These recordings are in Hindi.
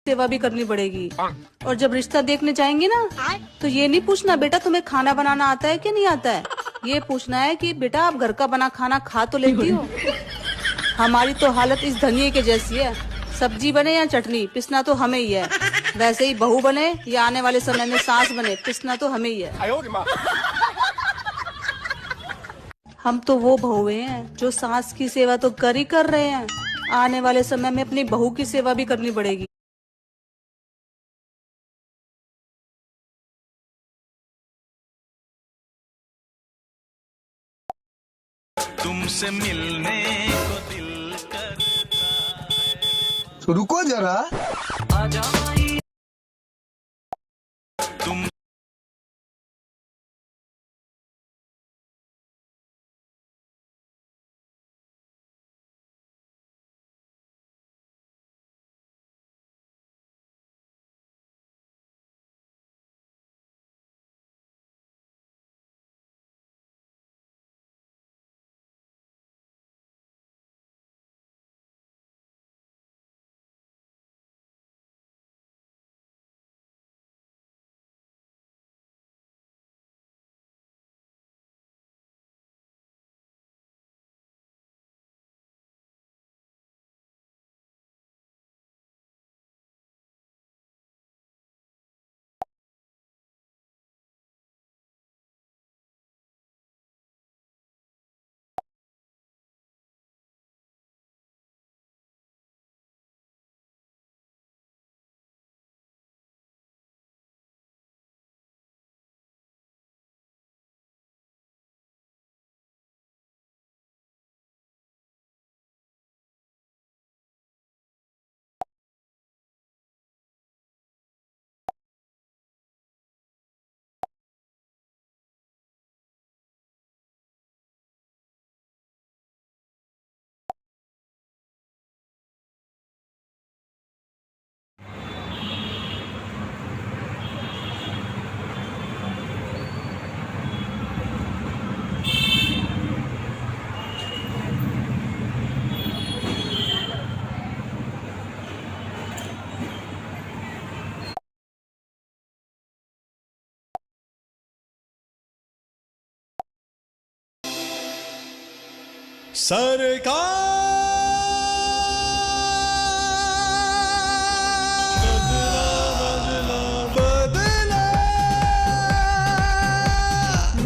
सेवा भी करनी पड़ेगी। और जब रिश्ता देखने जाएंगे ना, तो ये नहीं पूछना बेटा तुम्हें खाना बनाना आता है कि नहीं आता है, ये पूछना है कि बेटा आप घर का बना खाना खा तो लेती हो। हमारी तो हालत इस धनिये के जैसी है, सब्जी बने या चटनी पिसना तो हमें ही है। वैसे ही बहू बने या आने वाले समय में सास बने, पिसना तो हमें ही है। हम तो वो बहुएं हैं जो सास की सेवा तो कर ही कर रहे हैं, आने वाले समय में अपनी बहू की सेवा भी करनी पड़ेगी। तुमसे मिलने को दिल करता तो रुको जरा। आ जाइए तुम।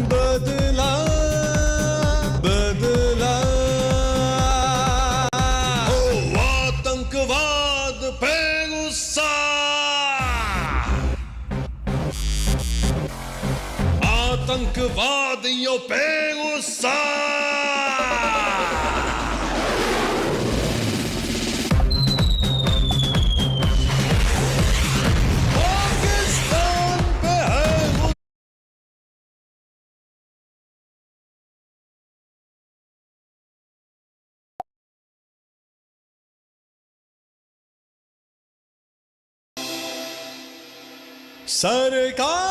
बदला बदला ओ आतंकवाद पे गुस्सा, आतंकवादियों पे गुस्सा। पाकिस्तान पे है सरकार।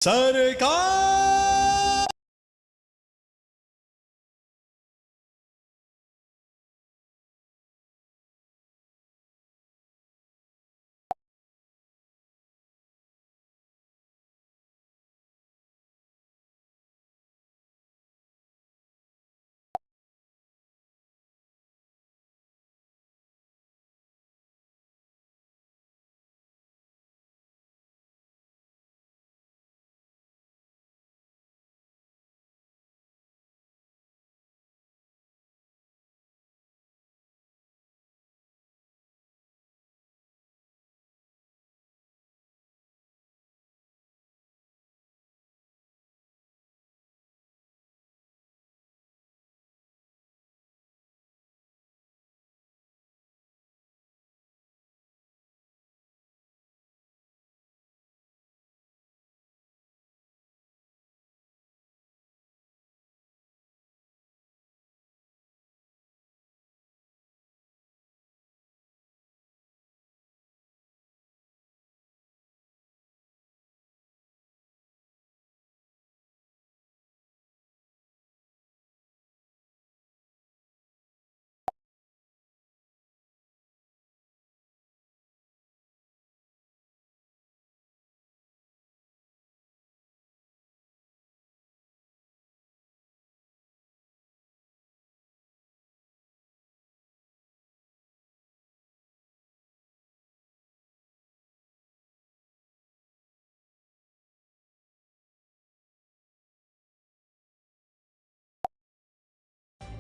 सरकार।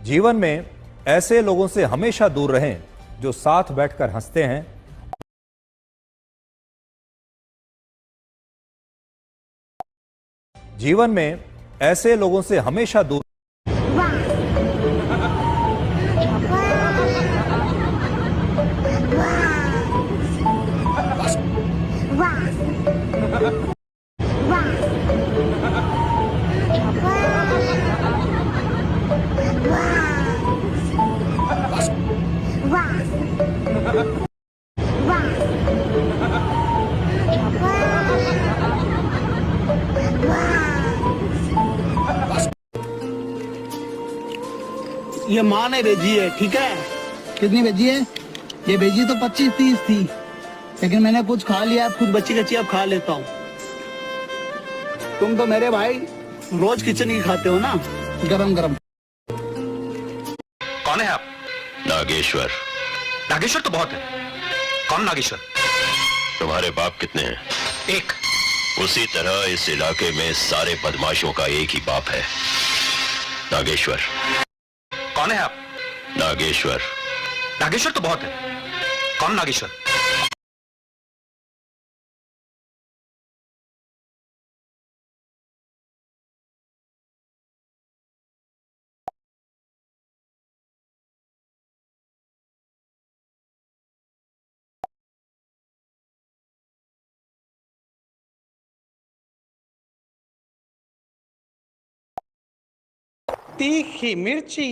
जीवन में ऐसे लोगों से हमेशा दूर रहें जो साथ बैठकर हंसते हैं। जीवन में ऐसे लोगों से हमेशा दूर ये माँ ने भेजी है, ठीक है? कितनी भेजी है? ये भेजी तो 25-30 थी, लेकिन मैंने कुछ खा लिया, कुछ बची कच्ची अब खा लेता हूँ। तुम तो मेरे भाई रोज खिचड़ी की खाते हो ना, गरम गरम। कौन है आप? नागेश्वर। नागेश्वर तो बहुत है। कौन नागेश्वर? तुम्हारे बाप कितने हैं? एक। उसी तरह इस इलाके में सारे बदमाशों का एक ही बाप है, नागेश्वर। कौन है आप? नागेश्वर। नागेश्वर तो बहुत है। कौन नागेश्वर? तीखी मिर्ची।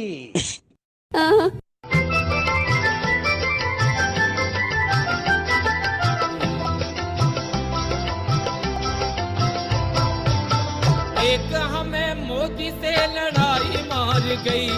एक हमें मोदी से लड़ाई मार गई।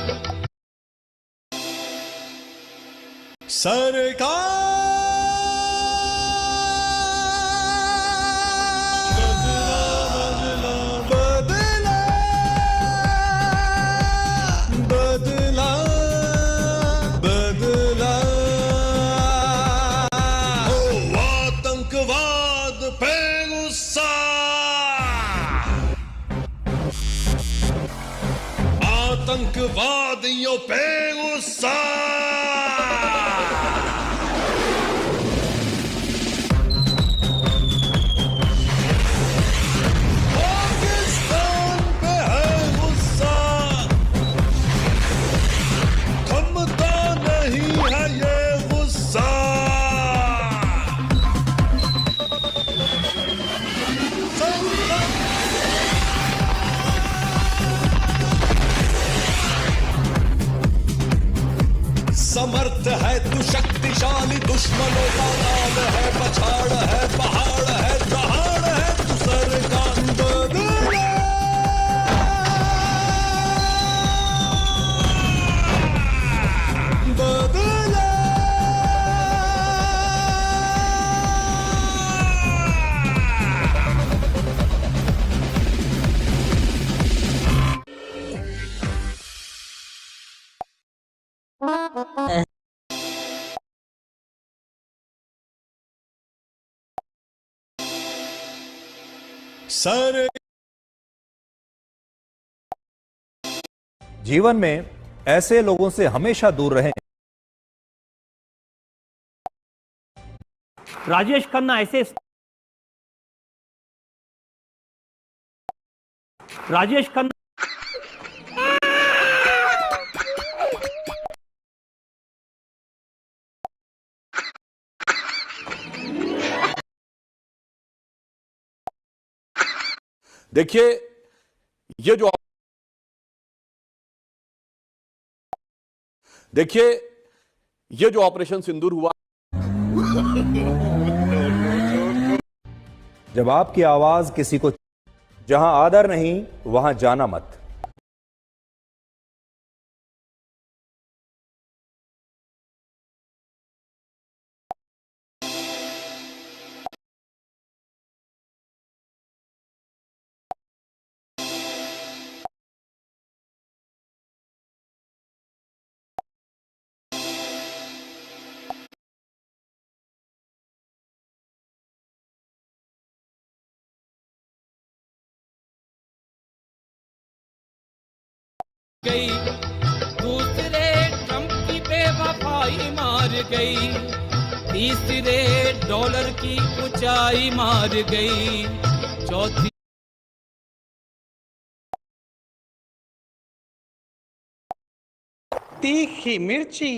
आतंकवाद पे गुस्सा, आतंकवादियों पे गुस्सा। पाकिस्तान पे है गुस्सा, थमता नहीं है ये गुस्सा। समर्थ है तू शक्तिशाली, दुश्मनों का नाम है पछाड़ है, पहाड़ है, दहाड़ है तू सरकार। सारे जीवन में ऐसे लोगों से हमेशा दूर रहें राजेश खन्ना ऐसे राजेश खन्ना देखिए ये जो ऑपरेशन सिंदूर हुआ, जब आपकी आवाज किसी को जहां आदर नहीं वहां जाना मत। गई दूसरे ट्रंप की बेवफाई मार गई, तीसरे डॉलर की ऊंचाई मार गई, चौथी तीखी मिर्ची।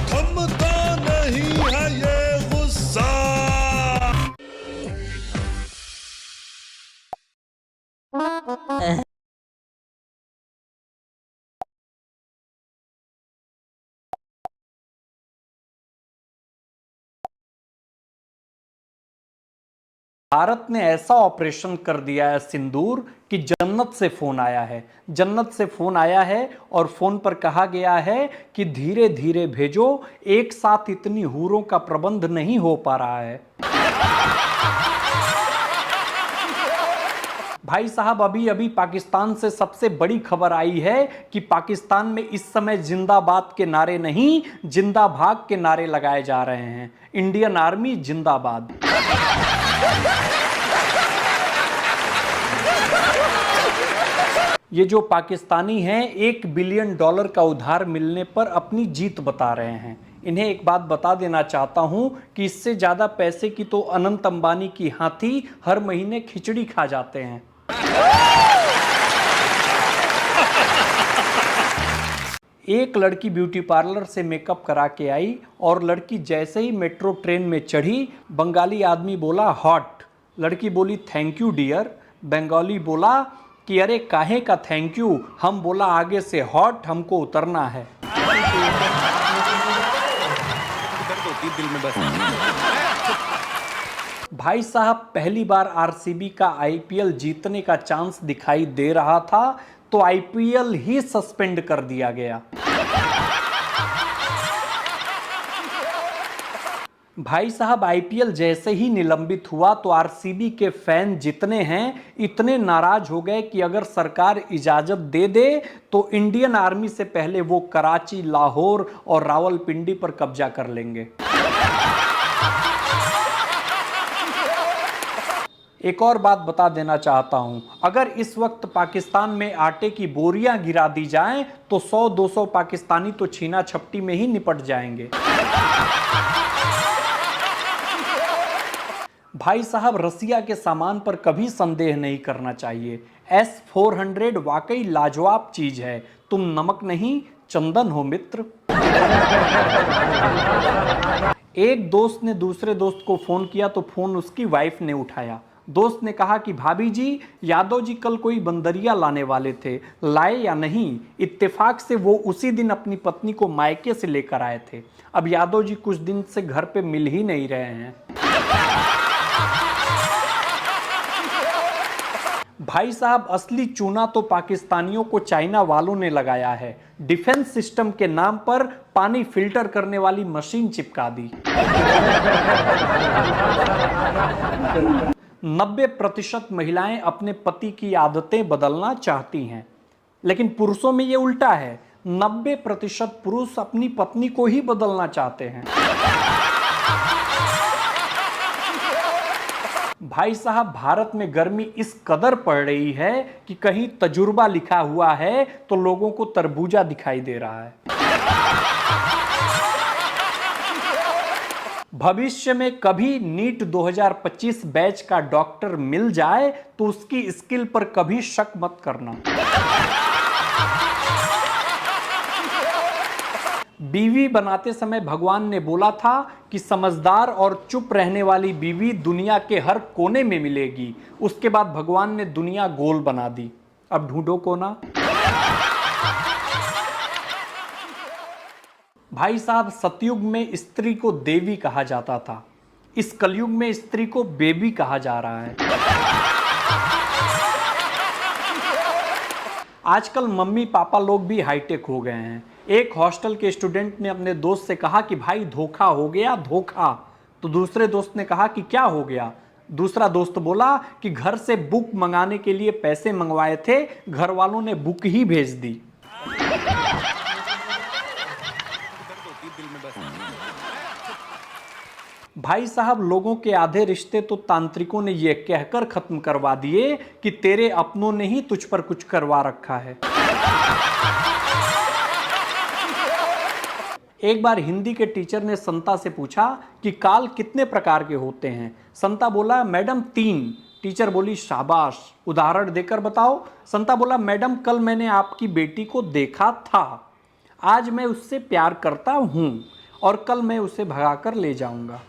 थमता नहीं है ये गुस्सा। भारत ने ऐसा ऑपरेशन कर दिया है सिंदूर कि जन्नत से फोन आया है, जन्नत से फोन आया है और फोन पर कहा गया है कि धीरे धीरे भेजो, एक साथ इतनी हूरों का प्रबंध नहीं हो पा रहा है। भाई साहब, अभी अभी पाकिस्तान से सबसे बड़ी खबर आई है कि पाकिस्तान में इस समय जिंदाबाद के नारे नहीं, जिंदा भाग के नारे लगाए जा रहे हैं। इंडियन आर्मी जिंदाबाद। ये जो पाकिस्तानी हैं $1 बिलियन का उधार मिलने पर अपनी जीत बता रहे हैं। इन्हें एक बात बता देना चाहता हूं कि इससे ज्यादा पैसे की तो अनंत अंबानी की हाथी हर महीने खिचड़ी खा जाते हैं। एक लड़की ब्यूटी पार्लर से मेकअप करा के आई और लड़की जैसे ही मेट्रो ट्रेन में चढ़ी, बंगाली आदमी बोला हॉट, लड़की बोली थैंक यू डियर, बंगाली बोला कि अरे काहे का थैंक यू, हम बोला आगे से हॉट, हमको उतरना है। भाई साहब, पहली बार आरसीबी का आईपीएल जीतने का चांस दिखाई दे रहा था तो आईपीएल ही सस्पेंड कर दिया गया। भाई साहब, आईपीएल जैसे ही निलंबित हुआ तो आरसीबी के फैन जितने हैं इतने नाराज हो गए कि अगर सरकार इजाजत दे दे तो इंडियन आर्मी से पहले वो कराची, लाहौर और रावलपिंडी पर कब्जा कर लेंगे। एक और बात बता देना चाहता हूं, अगर इस वक्त पाकिस्तान में आटे की बोरियां गिरा दी जाएं तो 100-200 पाकिस्तानी तो छीना छपटी में ही निपट जाएंगे। भाई साहब, रसिया के सामान पर कभी संदेह नहीं करना चाहिए। S-400 वाकई लाजवाब चीज है। तुम नमक नहीं चंदन हो मित्र। एक दोस्त ने दूसरे दोस्त को फोन किया तो फोन उसकी वाइफ ने उठाया। दोस्त ने कहा कि भाभी जी, यादव जी कल कोई बंदरिया लाने वाले थे, लाए या नहीं? इत्तेफाक से वो उसी दिन अपनी पत्नी को मायके से लेकर आए थे। अब यादव जी कुछ दिन से घर पे मिल ही नहीं रहे हैं। भाई साहब, असली चूना तो पाकिस्तानियों को चाइना वालों ने लगाया है। डिफेंस सिस्टम के नाम पर पानी फिल्टर करने वाली मशीन चिपका दी। 90% महिलाएं अपने पति की आदतें बदलना चाहती हैं, लेकिन पुरुषों में ये उल्टा है। 90% पुरुष अपनी पत्नी को ही बदलना चाहते हैं। भाई साहब, भारत में गर्मी इस कदर पड़ रही है कि कहीं तजुर्बा लिखा हुआ है तो लोगों को तरबूजा दिखाई दे रहा है। भविष्य में कभी नीट 2025 बैच का डॉक्टर मिल जाए तो उसकी स्किल पर कभी शक मत करना। बीवी बनाते समय भगवान ने बोला था कि समझदार और चुप रहने वाली बीवी दुनिया के हर कोने में मिलेगी। उसके बाद भगवान ने दुनिया गोल बना दी। अब ढूंढो कोना। भाई साहब, सतयुग में स्त्री को देवी कहा जाता था, इस कलयुग में स्त्री को बेबी कहा जा रहा है। आजकल मम्मी पापा लोग भी हाईटेक हो गए हैं। एक हॉस्टल के स्टूडेंट ने अपने दोस्त से कहा कि भाई धोखा हो गया, धोखा। तो दूसरे दोस्त ने कहा कि क्या हो गया? दूसरा दोस्त बोला कि घर से बुक मंगाने के लिए पैसे मंगवाए थे, घर वालों ने बुक ही भेज दी। भाई साहब, लोगों के आधे रिश्ते तो तांत्रिकों ने यह कहकर खत्म करवा दिए कि तेरे अपनों ने ही तुझ पर कुछ करवा रखा है। एक बार हिंदी के टीचर ने संता से पूछा कि काल कितने प्रकार के होते हैं? संता बोला, मैडम 3। टीचर बोली, शाबाश, उदाहरण देकर बताओ। संता बोला, मैडम कल मैंने आपकी बेटी को देखा था, आज मैं उससे प्यार करता हूं और कल मैं उसे भगाकर ले जाऊंगा।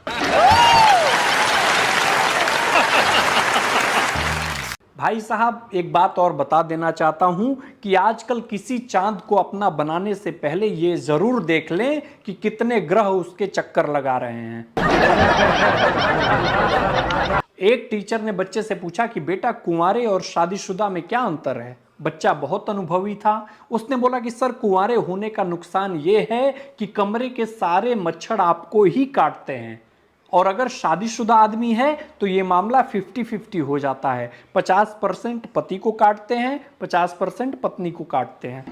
भाई साहब, एक बात और बता देना चाहता हूं कि आजकल किसी चांद को अपना बनाने से पहले यह जरूर देख लें कि कितने ग्रह उसके चक्कर लगा रहे हैं। एक टीचर ने बच्चे से पूछा कि बेटा, कुंवारे और शादीशुदा में क्या अंतर है? बच्चा बहुत अनुभवी था। उसने बोला कि सर, कुंवारे होने का नुकसान यह है कि कमरे के सारे मच्छर आपको ही काटते हैं, और अगर शादीशुदा आदमी है तो ये मामला 50-50 हो जाता है। 50% पति को काटते हैं, 50% पत्नी को काटते हैं।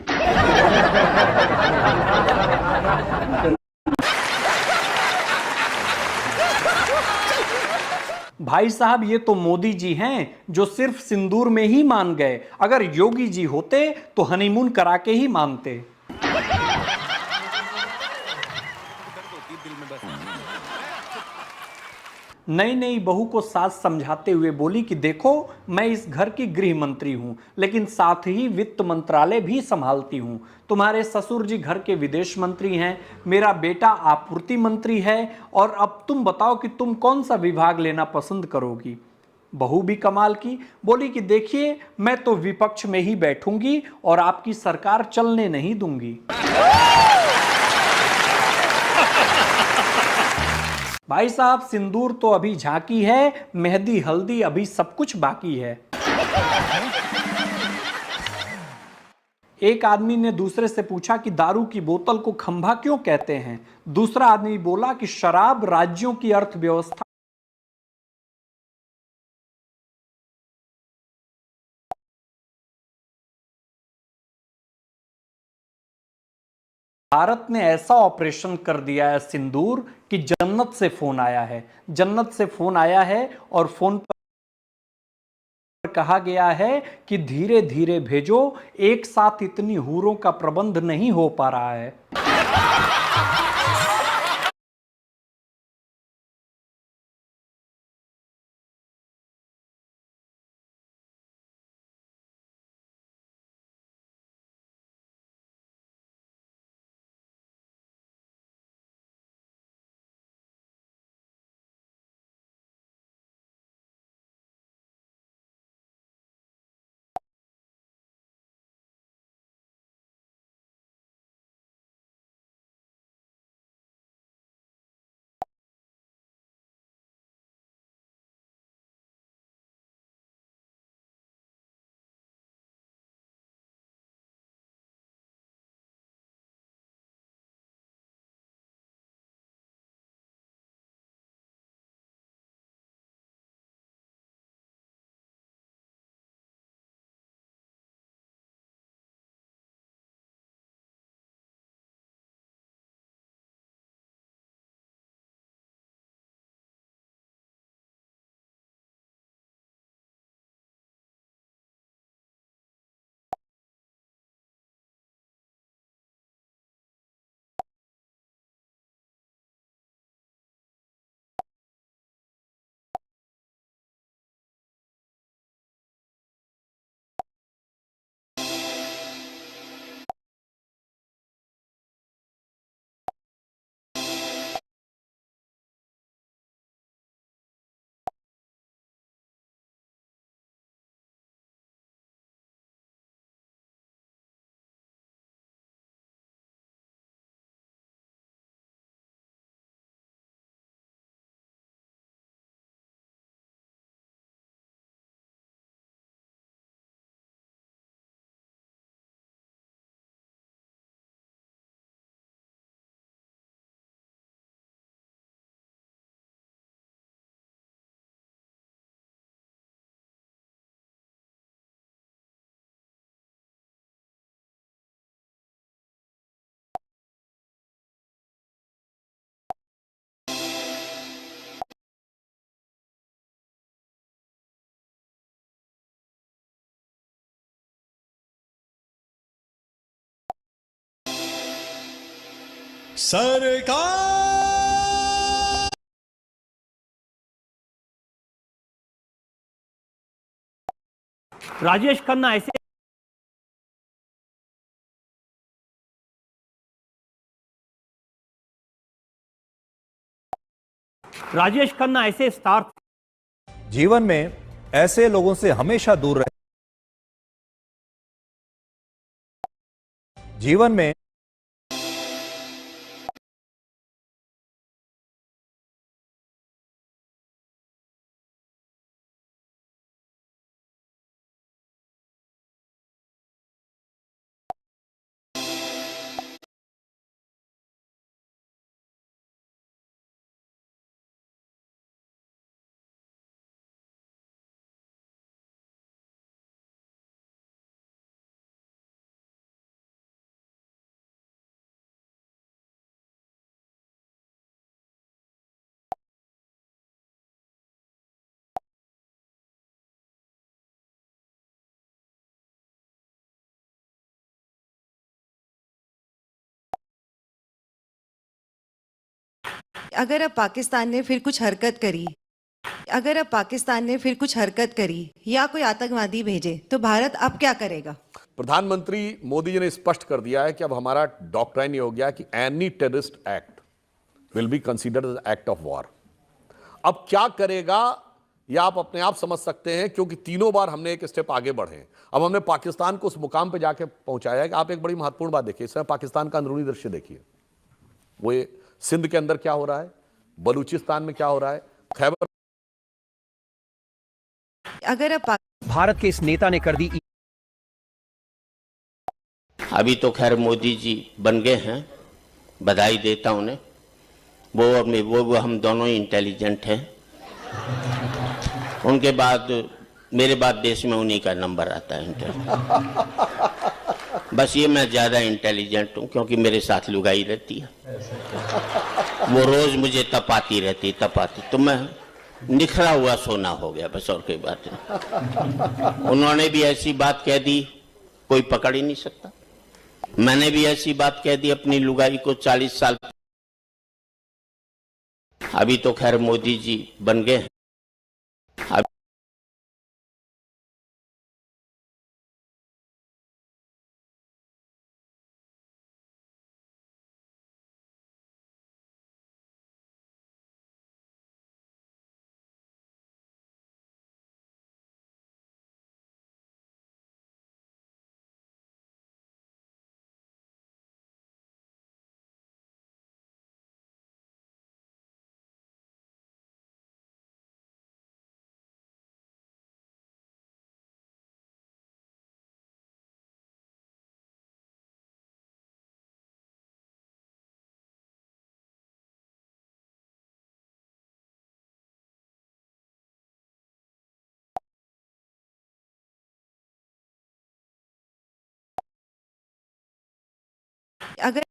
भाई साहब, ये तो मोदी जी हैं जो सिर्फ सिंदूर में ही मान गए। अगर योगी जी होते तो हनीमून करा के ही मानते। नई नई बहू को सास समझाते हुए बोली कि देखो, मैं इस घर की गृह मंत्री हूं, लेकिन साथ ही वित्त मंत्रालय भी संभालती हूं। तुम्हारे ससुर जी घर के विदेश मंत्री हैं, मेरा बेटा आपूर्ति मंत्री है, और अब तुम बताओ कि तुम कौन सा विभाग लेना पसंद करोगी? बहू भी कमाल की, बोली कि देखिए, मैं तो विपक्ष में ही बैठूंगी और आपकी सरकार चलने नहीं दूंगी। भाई साहब, सिंदूर तो अभी झांकी है, मेहंदी हल्दी अभी सब कुछ बाकी है। एक आदमी ने दूसरे से पूछा कि दारू की बोतल को खंभा क्यों कहते हैं? दूसरा आदमी बोला कि शराब राज्यों की अर्थव्यवस्था भारत ने ऐसा ऑपरेशन कर दिया है सिंदूर कि जन्नत से फोन आया है। जन्नत से फोन आया है और फोन पर कहा गया है कि धीरे धीरे भेजो, एक साथ इतनी हूरों का प्रबंध नहीं हो पा रहा है। सरकार। राजेश खन्ना ऐसे स्टार जीवन में ऐसे लोगों से हमेशा दूर रहें। जीवन में अगर अब पाकिस्तान ने फिर कुछ हरकत करी या कोई आतंकवादी भेजे तो भारत अब क्या करेगा? प्रधानमंत्री मोदी जी ने स्पष्ट कर दिया है कि अब हमारा डॉक्ट्राइन ये हो गया कि any terrorist act will be considered as act of war. अब क्या करेगा या आप अपने आप समझ सकते हैं, क्योंकि तीनों बार हमने एक स्टेप आगे बढ़े। अब हमने पाकिस्तान को उस मुकाम पे जाके पहुंचाया है कि आप एक बड़ी महत्वपूर्ण बात देखिए, इस समय पाकिस्तान का अंदरूनी दृश्य देखिए। वो ये सिंध के अंदर क्या हो रहा है, बलूचिस्तान में क्या हो रहा है, खैबर। अगर अब भारत के इस नेता ने कर दी। अभी तो खैर मोदी जी बन गए हैं, बधाई देता हूं उन्हें। वो हम दोनों ही इंटेलिजेंट हैं। उनके बाद मेरे बाद देश में उन्हीं का नंबर आता है बस ये मैं ज्यादा इंटेलिजेंट हूं क्योंकि मेरे साथ लुगाई रहती है। वो रोज मुझे तपाती रहती तो मैं निखरा हुआ सोना हो गया, बस और कोई बात नहीं। उन्होंने भी ऐसी बात कह दी, कोई पकड़ ही नहीं सकता। मैंने भी ऐसी बात कह दी अपनी लुगाई को 40 साल। अभी तो खैर मोदी जी बन गए हैं। अगर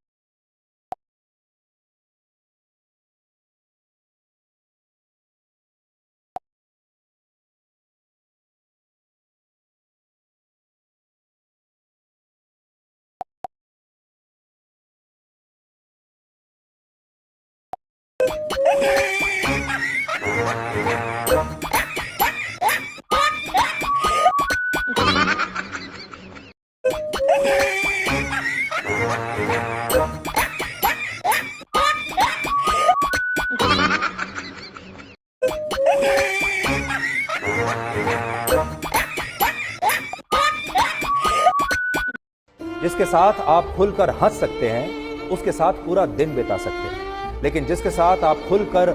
जिसके साथ आप खुलकर हंस सकते हैं उसके साथ पूरा दिन बिता सकते हैं, लेकिन जिसके साथ आप खुलकर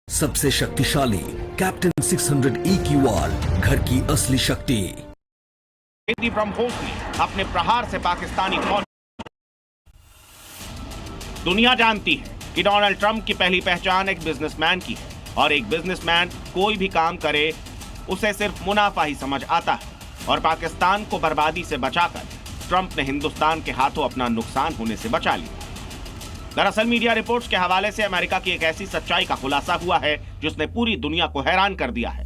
सबसे शक्तिशाली कैप्टन 600 EQR, घर की असली शक्ति। ब्रह्मोस ने अपने प्रहार से पाकिस्तानी फौज। दुनिया जानती है कि डोनाल्ड ट्रंप की पहली पहचान एक बिजनेसमैन की है और एक बिजनेसमैन कोई भी काम करे उसे सिर्फ मुनाफा ही समझ आता है। और पाकिस्तान को बर्बादी से बचाकर ट्रंप ने हिंदुस्तान के हाथों अपना नुकसान होने से बचा लिया। दरअसल मीडिया रिपोर्ट्स के हवाले से अमेरिका की एक ऐसी सच्चाई का खुलासा हुआ है जिसने पूरी दुनिया को हैरान कर दिया है।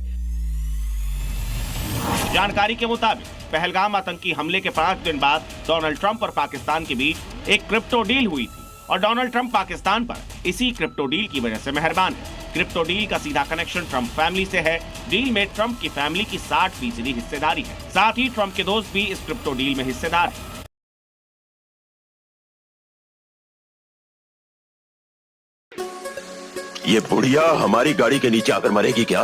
जानकारी के मुताबिक पहलगाम आतंकी हमले के 5 दिन बाद डोनाल्ड ट्रंप और पाकिस्तान के बीच एक क्रिप्टो डील हुई थी और डोनाल्ड ट्रंप पाकिस्तान पर इसी क्रिप्टो डील की वजह से मेहरबान है। क्रिप्टो डील का सीधा कनेक्शन ट्रंप फैमिली से है। डील में ट्रंप की फैमिली की 60% हिस्सेदारी है। साथ ही ट्रंप के दोस्त भी इस क्रिप्टो डील में हिस्सेदार हैं। ये बुढ़िया हमारी गाड़ी के नीचे आकर मरेगी क्या?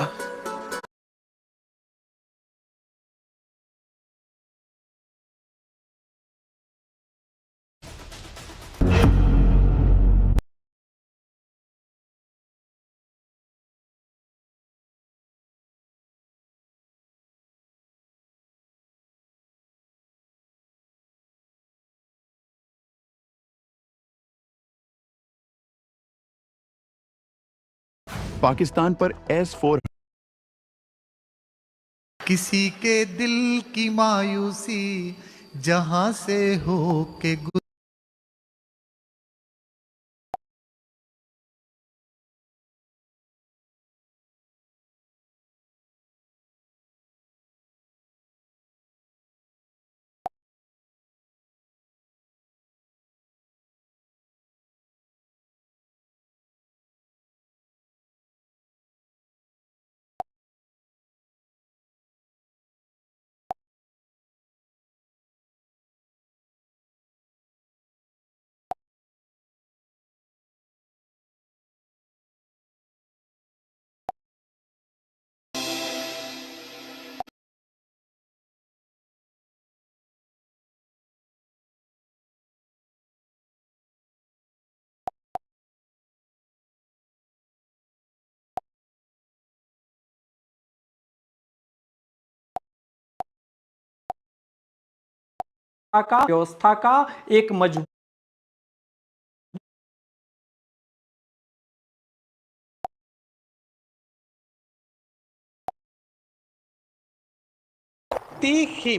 पाकिस्तान पर S-4 किसी के दिल की मायूसी जहां से हो के व्यवस्था का एक मजबूत तीखी